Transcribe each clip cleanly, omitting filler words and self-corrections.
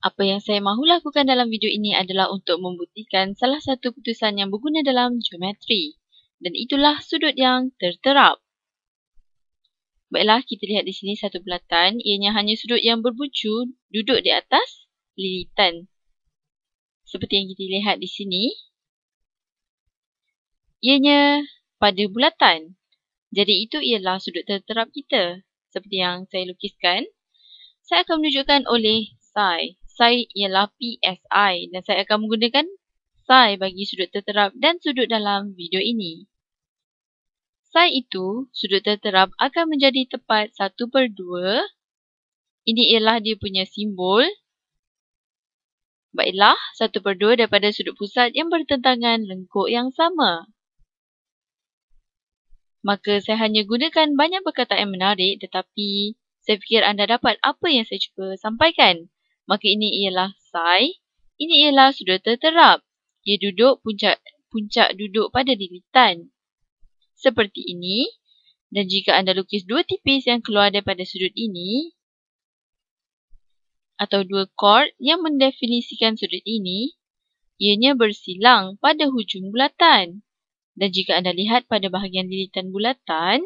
Apa yang saya mahu lakukan dalam video ini adalah untuk membuktikan salah satu putusan yang berguna dalam geometri. Dan itulah sudut yang terterap. Baiklah, kita lihat di sini satu bulatan. Ianya hanya sudut yang berbucu duduk di atas lilitan. Seperti yang kita lihat di sini. Ianya pada bulatan. Jadi itu ialah sudut terterap kita. Seperti yang saya lukiskan. Saya akan menunjukkan oleh psi. Psi ialah PSI dan saya akan menggunakan psi bagi sudut terterap dan sudut dalam video ini. Psi itu, sudut terterap akan menjadi tepat 1/2. Ini ialah dia punya simbol. Baiklah, 1/2 daripada sudut pusat yang bertentangan lengkuk yang sama. Maka saya hanya gunakan banyak perkataan yang menarik tetapi saya fikir anda dapat apa yang saya cuba sampaikan. Maka ini ialah psi. Ini ialah sudut terterap. Ia duduk puncak duduk pada lilitan. Seperti ini. Dan jika anda lukis dua tipis yang keluar daripada sudut ini. Atau dua chord yang mendefinisikan sudut ini. Ianya bersilang pada hujung bulatan. Dan jika anda lihat pada bahagian lilitan bulatan,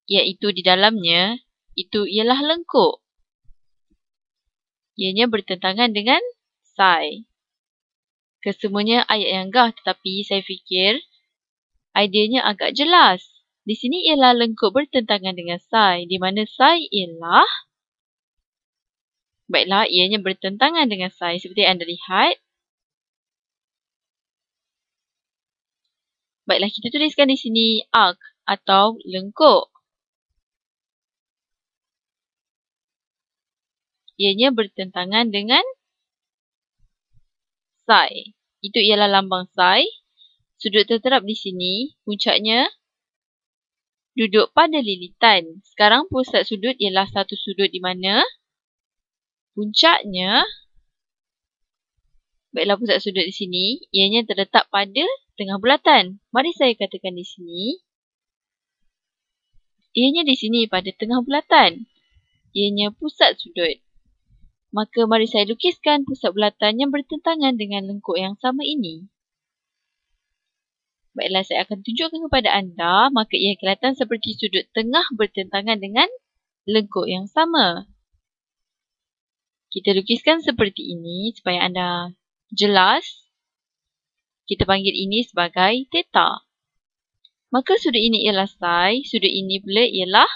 iaitu di dalamnya, itu ialah lengkuk. Ianya bertentangan dengan psi. Kesemuanya ayat yang gah tetapi saya fikir ideanya agak jelas. Di sini ialah lengkuk bertentangan dengan psi, di mana psi ialah, baiklah, ianya bertentangan dengan psi seperti anda lihat. Baiklah, kita tuliskan di sini arc atau lengkuk. Ianya bertentangan dengan psi. Itu ialah lambang psi. Sudut terterap di sini, puncaknya duduk pada lilitan. Sekarang pusat sudut ialah satu sudut di mana puncaknya, baiklah pusat sudut di sini, ianya terletak pada tengah bulatan. Mari saya katakan di sini. Ianya di sini pada tengah bulatan. Ianya pusat sudut. Maka mari saya lukiskan pusat bulatan yang bertentangan dengan lengkuk yang sama ini. Baiklah, saya akan tunjukkan kepada anda. Maka ia kelihatan seperti sudut tengah bertentangan dengan lengkuk yang sama. Kita lukiskan seperti ini supaya anda jelas. Kita panggil ini sebagai theta. Maka sudut ini ialah psi, sudut ini pula ialah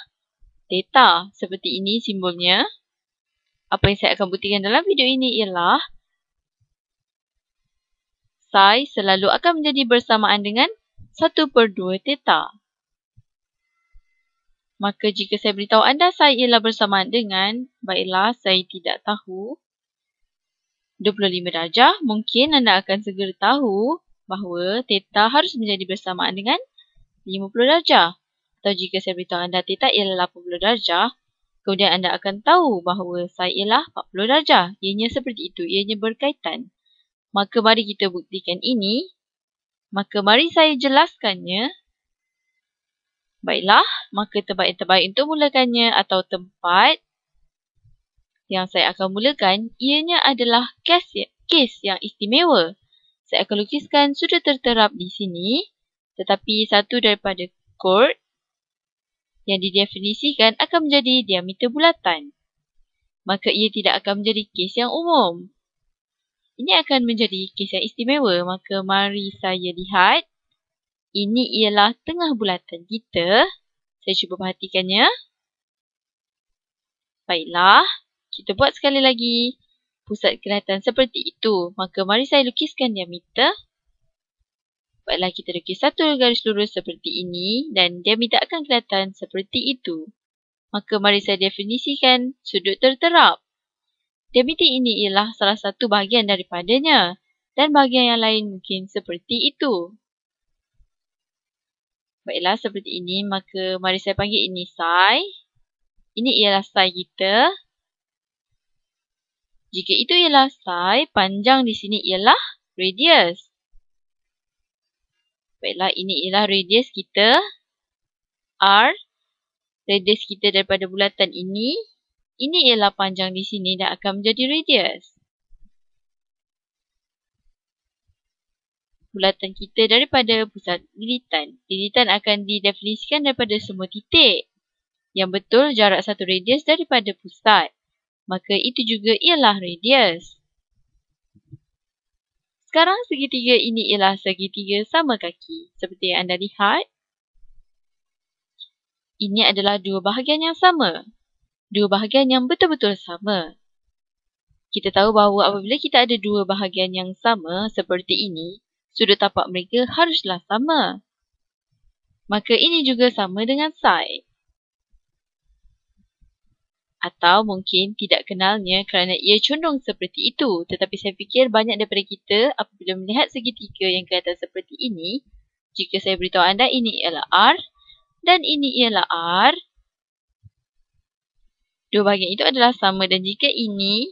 theta. Seperti ini simbolnya. Apa yang saya akan buktikan dalam video ini ialah psi selalu akan menjadi bersamaan dengan 1/2 theta. Maka jika saya beritahu anda psi ialah bersamaan dengan, baiklah, saya tidak tahu, 25 darjah, mungkin anda akan segera tahu bahawa theta harus menjadi bersamaan dengan 50 darjah. Atau jika saya beritahu anda theta ialah 80 darjah, kemudian anda akan tahu bahawa psi ialah 40 darjah. Ianya seperti itu, ianya berkaitan. Maka mari kita buktikan ini. Maka mari saya jelaskannya. Baiklah, maka tempat yang terbaik untuk mulakannya atau tempat yang saya akan mulakan, ianya adalah kes yang istimewa. Saya akan lukiskan sudut terterap di sini, tetapi satu daripada chord yang didefinisikan akan menjadi diameter bulatan. Maka ia tidak akan menjadi kes yang umum. Ini akan menjadi kes yang istimewa. Maka mari saya lihat. Ini ialah tengah bulatan kita. Saya cuba perhatikannya. Baiklah. Kita buat sekali lagi. Pusat kelihatan seperti itu. Maka mari saya lukiskan diameter. Baiklah, kita lukis satu garis lurus seperti ini. Dan diameter akan kelihatan seperti itu. Maka mari saya definisikan sudut terterap. Diameter ini ialah salah satu bahagian daripadanya. Dan bahagian yang lain mungkin seperti itu. Baiklah, seperti ini. Maka mari saya panggil ini psi. Ini ialah psi kita. Jika itu ialah psi, panjang di sini ialah radius. Baiklah, ini ialah radius kita. R. Radius kita daripada bulatan ini ini ialah panjang di sini dan akan menjadi radius. Bulatan kita daripada pusat lilitan. Lilitan akan didefinisikan daripada semua titik. Yang betul jarak satu radius daripada pusat. Maka itu juga ialah radius. Sekarang segitiga ini ialah segitiga sama kaki. Seperti yang anda lihat. Ini adalah dua bahagian yang sama. Dua bahagian yang betul-betul sama. Kita tahu bahawa apabila kita ada dua bahagian yang sama seperti ini, sudut tapak mereka haruslah sama. Maka ini juga sama dengan side. Atau mungkin tidak kenalnya kerana ia condong seperti itu. Tetapi saya fikir banyak daripada kita apabila melihat segitiga yang kelihatan seperti ini, jika saya beritahu anda ini ialah R dan ini ialah R, dua bahagian itu adalah sama. Dan jika ini,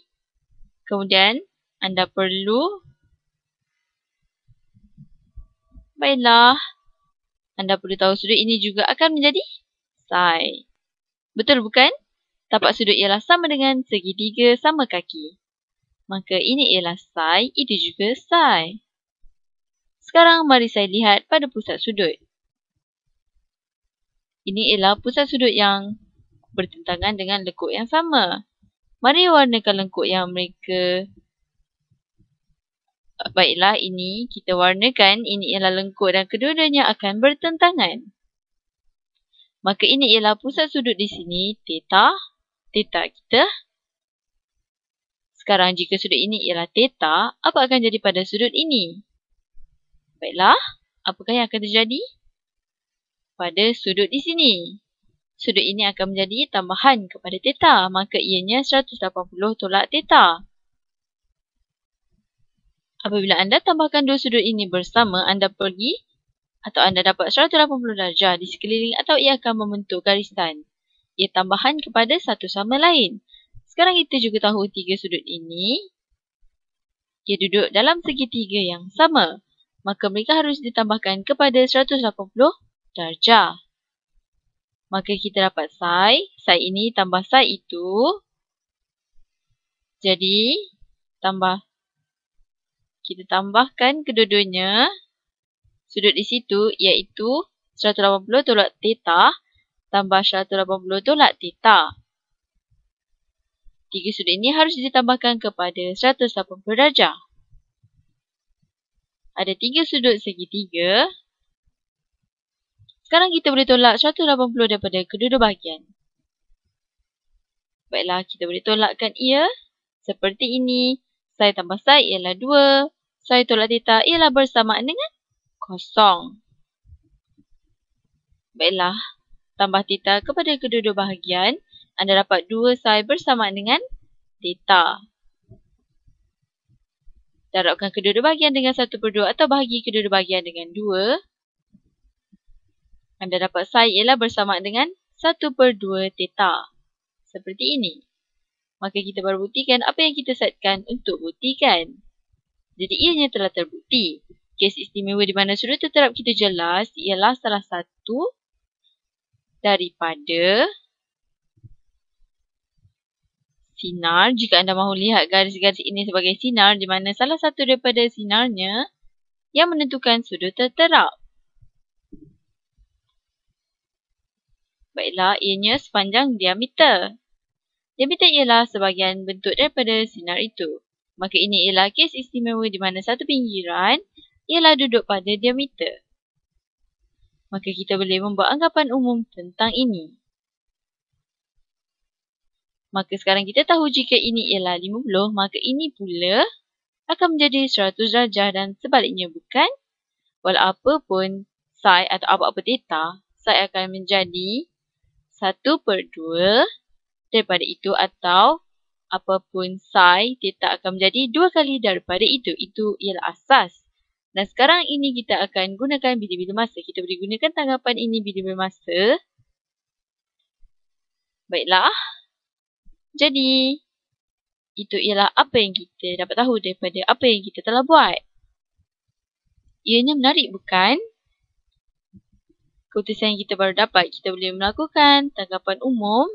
kemudian anda perlu, baiklah, anda perlu tahu sudut ini juga akan menjadi side. Betul bukan? Tapak sudut ialah sama dengan segitiga sama kaki. Maka ini ialah side, itu juga side. Sekarang mari saya lihat pada pusat sudut. Ini ialah pusat sudut yang bertentangan dengan lekuk yang sama. Mari warnakan lekuk yang mereka... Baiklah, ini kita warnakan. Ini ialah lengkuk dan kedua-duanya akan bertentangan. Maka ini ialah pusat sudut di sini, theta. Theta kita. Sekarang jika sudut ini ialah theta, apa akan jadi pada sudut ini? Baiklah, apakah yang akan terjadi? Pada sudut di sini. Sudut ini akan menjadi tambahan kepada theta. Maka ianya 180 tolak theta. Apabila anda tambahkan dua sudut ini bersama, anda pergi atau anda dapat 180 darjah di sekeliling atau ia akan membentuk garisan. Ia tambahan kepada satu sama lain. Sekarang kita juga tahu tiga sudut ini, ia duduk dalam segitiga yang sama. Maka mereka harus ditambahkan kepada 180 darjah. Maka kita dapat psi. Psi ini tambah psi itu. Jadi, kita tambahkan kedua-duanya. Sudut di situ iaitu 180 tolak theta tambah 180 tolak theta. Tiga sudut ini harus ditambahkan kepada 180 darjah. Ada tiga sudut segitiga. Sekarang kita boleh tolak 180 daripada kedua-dua bahagian. Baiklah, kita boleh tolakkan ia seperti ini. Psi tambah psi ialah 2. Psi tolak theta ialah bersamaan dengan kosong. Baiklah, tambah theta kepada kedua-dua bahagian. Anda dapat 2 psi bersamaan dengan theta. Darabkan kedua-dua bahagian dengan 1/2 atau bahagi kedua-dua bahagian dengan 2. Anda dapat psi ialah bersamaan dengan 1/2 theta. Seperti ini. Maka kita baru buktikan apa yang kita setkan untuk buktikan. Jadi ianya telah terbukti. Kes istimewa di mana sudut terterap kita jelas ialah salah satu daripada sinar. Jika anda mahu lihat garis-garis ini sebagai sinar, di mana salah satu daripada sinarnya yang menentukan sudut terterap. Baiklah, ianya sepanjang diameter. Diameter ialah sebahagian bentuk daripada sinar itu. Maka ini ialah kes istimewa di mana satu pinggiran ialah duduk pada diameter. Maka kita boleh membuat anggapan umum tentang ini. Maka sekarang kita tahu jika ini ialah 50, maka ini pula akan menjadi 100 darjah dan sebaliknya, bukan? Walaupun psi atau apa-apa theta, psi akan menjadi 1/2 daripada itu, atau apapun psi, theta akan menjadi 2 kali daripada itu. Itu ialah asas. Dan sekarang ini kita akan gunakan bila-bila masa. Kita boleh gunakan tanggapan ini bila-bila masa. Baiklah. Jadi, itu ialah apa yang kita dapat tahu daripada apa yang kita telah buat. Ianya menarik, bukan? Keputusan yang kita baru dapat, kita boleh melakukan tanggapan umum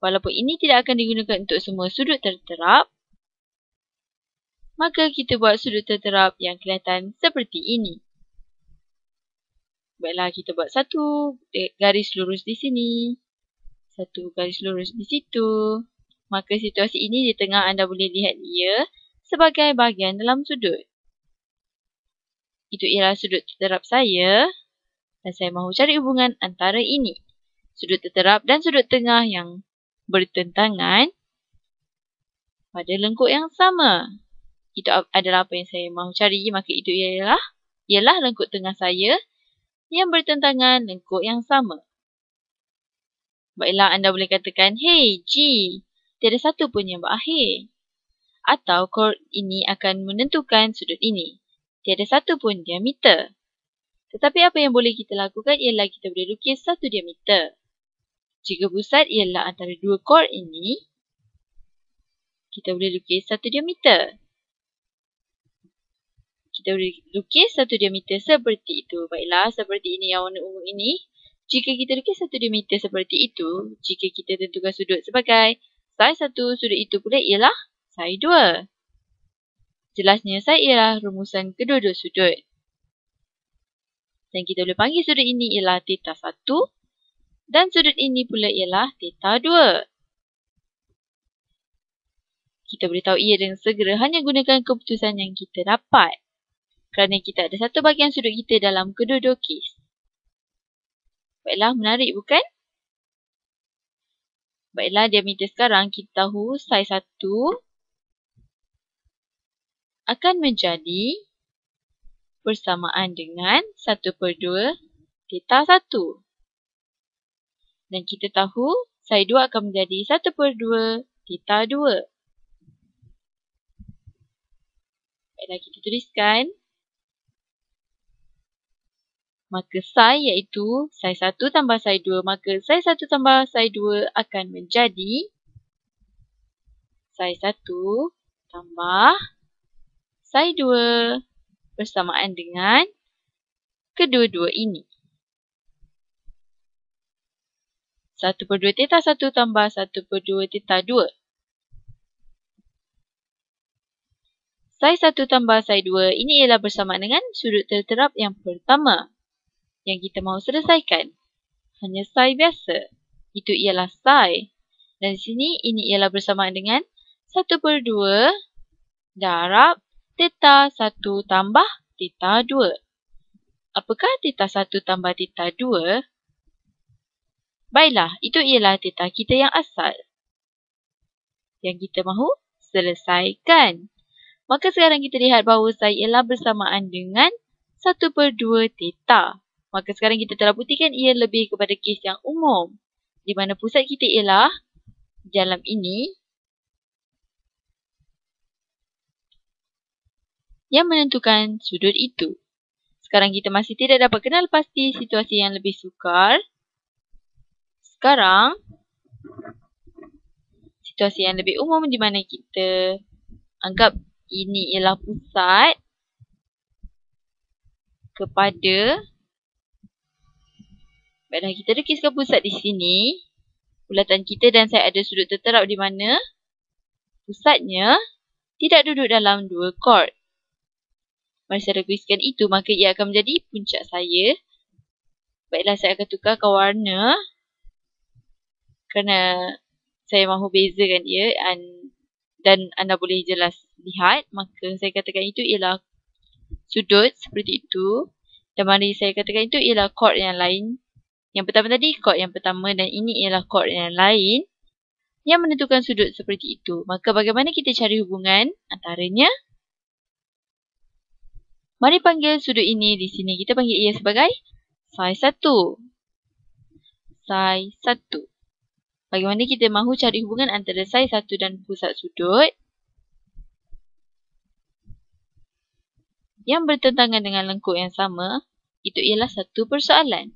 Walaupun ini tidak akan digunakan untuk semua sudut terterap, maka kita buat sudut terterap yang kelihatan seperti ini. Baiklah, kita buat satu garis lurus di sini. Satu garis lurus di situ. Maka situasi ini di tengah anda boleh lihat ia sebagai bahagian dalam sudut. Itu ialah sudut terterap saya. Dan saya mahu cari hubungan antara ini. Sudut terterap dan sudut tengah yang bertentangan pada lengkuk yang sama. Itu adalah apa yang saya mahu cari. Maka itu ialah lengkuk tengah saya yang bertentangan lengkuk yang sama. Baiklah, anda boleh katakan, hey G, tiada satu pun yang berakhir. Atau chord ini akan menentukan sudut ini. Tiada satu pun diameter. Tetapi apa yang boleh kita lakukan ialah kita boleh lukis satu diameter. Jika pusat ialah antara dua chord ini, kita boleh lukis satu diameter. Kita boleh lukis satu diameter seperti itu. Baiklah, seperti ini yang warna ungu ini. Jika kita lukis satu diameter seperti itu, jika kita tentukan sudut sebagai saiz 1, sudut itu pula ialah saiz 2. Jelasnya saiz ialah rumusan kedua-dua sudut. Dan kita boleh panggil sudut ini ialah theta 1 dan sudut ini pula ialah theta 2. Kita boleh tahu ia dengan segera hanya gunakan keputusan yang kita dapat. Kerana kita ada satu bahagian sudut kita dalam kedua-dua kes. Baiklah, menarik bukan? Baiklah, diameter sekarang kita tahu saiz 1 akan menjadi bersamaan dengan 1/2 theta 1. Dan kita tahu saiz 2 akan menjadi 1/2 theta 2. Baiklah, kita tuliskan. Maka saiz iaitu saiz 1 tambah saiz 2. Maka saiz 1 tambah saiz 2 akan menjadi saiz 1 tambah saiz 2 bersamaan dengan kedua-dua ini. 1/2 theta 1 tambah 1/2 theta 2. Saiz 1 tambah saiz 2 ini ialah bersamaan dengan sudut terterap yang pertama yang kita mahu selesaikan. Hanya saiz biasa. Itu ialah saiz. Dan di sini ini ialah bersamaan dengan 1/2 darab theta 1 tambah theta 2. Apakah theta 1 tambah theta 2? Baiklah, itu ialah theta kita yang asal. Yang kita mahu selesaikan. Maka sekarang kita lihat bahawa saiz ialah bersamaan dengan 1/2 theta. Maka sekarang kita telah buktikan ia lebih kepada kes yang umum. Di mana pusat kita ialah dalam ini. Yang menentukan sudut itu. Sekarang kita masih tidak dapat kenal pasti situasi yang lebih sukar. Sekarang, situasi yang lebih umum di mana kita anggap ini ialah pusat kepada. Baiklah, kita lukiskan pusat di sini. Bulatan kita dan saya ada sudut terterap di mana pusatnya tidak duduk dalam dua chord. Mari saya lukiskan itu, maka ia akan menjadi puncak saya. Baiklah, saya akan tukarkan warna. Kerana saya mahu bezakan ia dan anda boleh jelas lihat. Maka saya katakan itu ialah sudut seperti itu. Dan mari saya katakan itu ialah chord yang lain. Yang pertama tadi chord yang pertama dan ini ialah chord yang lain yang menentukan sudut seperti itu. Maka bagaimana kita cari hubungan antaranya? Mari panggil sudut ini di sini. Kita panggil ia sebagai saiz 1. Saiz 1. Bagaimana kita mahu cari hubungan antara saiz 1 dan pusat sudut yang bertentangan dengan lengkuk yang sama? Itu ialah satu persoalan.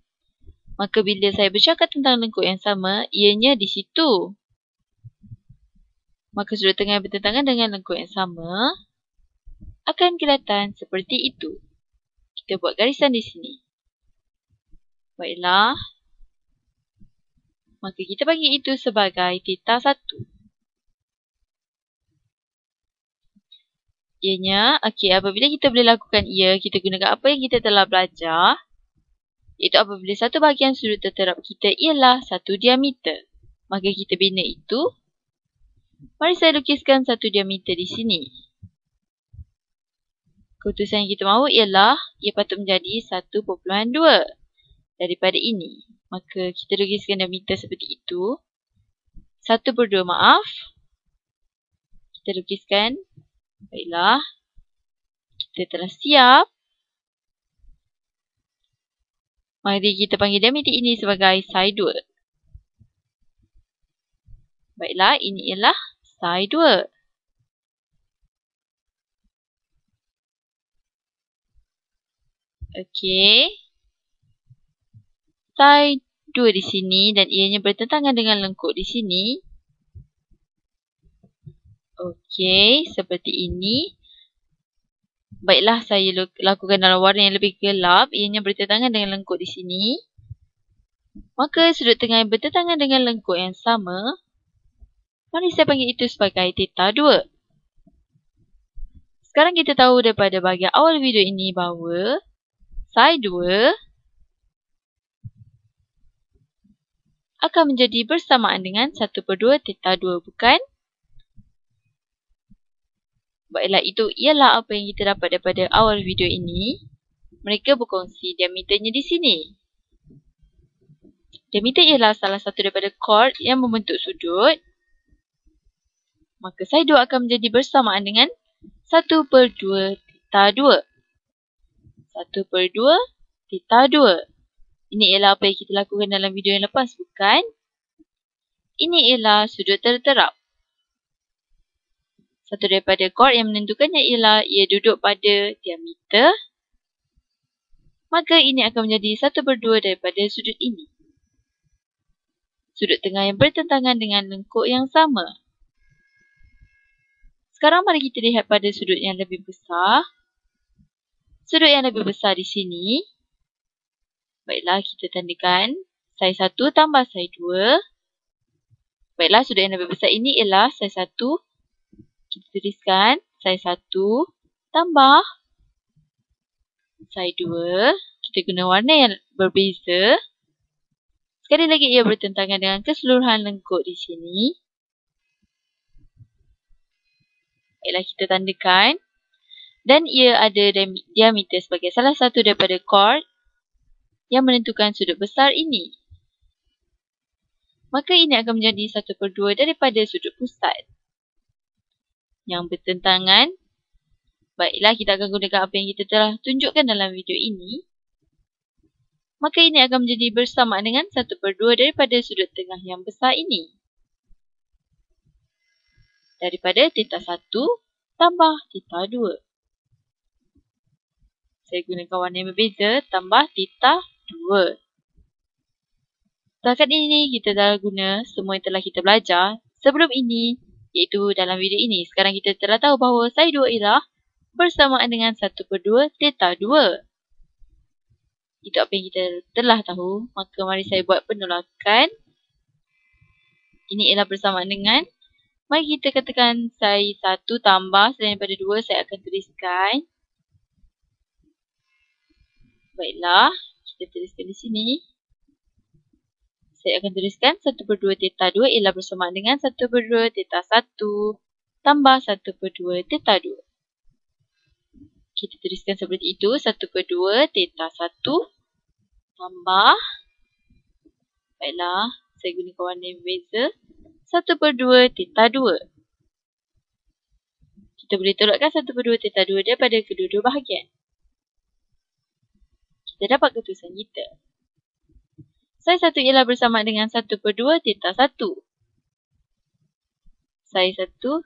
Maka bila saya bercakap tentang lengkuk yang sama, ianya di situ. Maka sudut tengah yang bertentangan dengan lengkuk yang sama akan kelihatan seperti itu. Kita buat garisan di sini. Baiklah. Maka kita panggil itu sebagai theta 1. Ianya, apabila kita boleh lakukan ia, kita gunakan apa yang kita telah belajar. Iaitu apabila satu bahagian sudut terterap kita ialah satu diameter. Maka kita bina itu. Mari saya lukiskan satu diameter di sini. Keputusan yang kita mahu ialah ia patut menjadi 1.2 daripada ini. Maka kita lukiskan diameter seperti itu. 1/2 maaf. Kita lukiskan. Baiklah. Kita telah siap. Mari kita panggil diameter ini sebagai psi 2. Baiklah, ini ialah psi 2. Okey. Psi 2 di sini dan ianya bertentangan dengan lengkuk di sini. Okey, seperti ini. Baiklah, saya lakukan dalam warna yang lebih gelap. Ianya bertentangan dengan lengkuk di sini. Maka sudut tengah yang bertentangan dengan lengkuk yang sama. Mari saya panggil itu sebagai theta 2. Sekarang kita tahu daripada bahagian awal video ini bahawa psi 2 akan menjadi bersamaan dengan 1/2 theta 2, bukan? Baiklah, itu ialah apa yang kita dapat daripada awal video ini. Mereka berkongsi diameternya di sini. Diameter ialah salah satu daripada chord yang membentuk sudut. Maka psi 2 akan menjadi bersamaan dengan 1/2 theta 2. 1/2 theta 2. Ini ialah apa yang kita lakukan dalam video yang lepas, bukan? Ini ialah sudut terterap. Satu daripada chord yang menentukannya ialah ia duduk pada diameter. Maka ini akan menjadi 1/2 daripada sudut ini. Sudut tengah yang bertentangan dengan lengkuk yang sama. Sekarang mari kita lihat pada sudut yang lebih besar. Sudut yang lebih besar di sini. Baiklah, kita tandakan psi 1 tambah psi 2. Baiklah, sudut yang lebih besar ini ialah psi 1. Kita tuliskan psi 1 tambah psi 2. Kita guna warna yang berbeza. Sekali lagi ia bertentangan dengan keseluruhan lengkuk di sini. Baiklah, kita tandakan. Dan ia ada diameter sebagai salah satu daripada chord yang menentukan sudut besar ini. Maka ini akan menjadi 1/2 daripada sudut pusat yang bertentangan. Baiklah, kita akan gunakan apa yang kita telah tunjukkan dalam video ini. Maka ini akan menjadi bersamaan dengan 1/2 daripada sudut tengah yang besar ini. Daripada theta 1 tambah theta 2. Saya gunakan warna yang berbeza, tambah theta 2. Setakat ini kita dah guna semua yang telah kita belajar sebelum ini, iaitu dalam video ini. Sekarang kita telah tahu bahawa psi 2 ialah bersamaan dengan 1/2 theta 2. Itu apa yang kita telah tahu. Maka mari saya buat penolakan. Ini ialah bersamaan dengan, mari kita katakan psi 1 tambah selain daripada 2, saya akan tuliskan. Baiklah, kita tuliskan di sini. Saya akan tuliskan 1/2 theta 2 ialah bersamaan dengan 1/2 theta 1 tambah 1/2 theta 2. Kita tuliskan seperti itu, 1/2 theta 1 tambah. Baiklah, saya gunakan warna yang berbeza. 1/2 theta 2. Kita boleh tolakkan 1/2 theta 2 daripada kedua-dua bahagian. Kita dapat keputusan kita. Psi 1 ialah bersamaan dengan 1/2 theta 1. Psi 1.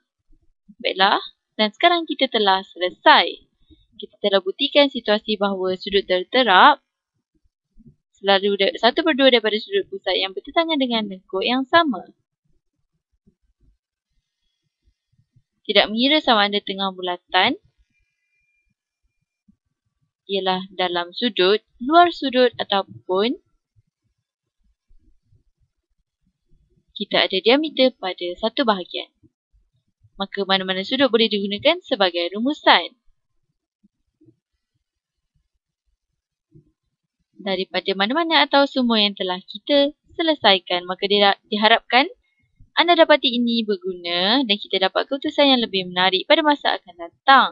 Baiklah. Dan sekarang kita telah selesai. Kita telah buktikan situasi bahawa sudut terterap selalu 1/2 daripada sudut pusat yang bertentangan dengan lengkuk yang sama. Tidak mengira sama ada tengah bulatan ialah dalam sudut, luar sudut ataupun kita ada diameter pada satu bahagian. Maka mana-mana sudut boleh digunakan sebagai rumusan. Daripada mana-mana atau semua yang telah kita selesaikan, maka diharapkan anda dapati ini berguna dan kita dapat keputusan yang lebih menarik pada masa akan datang.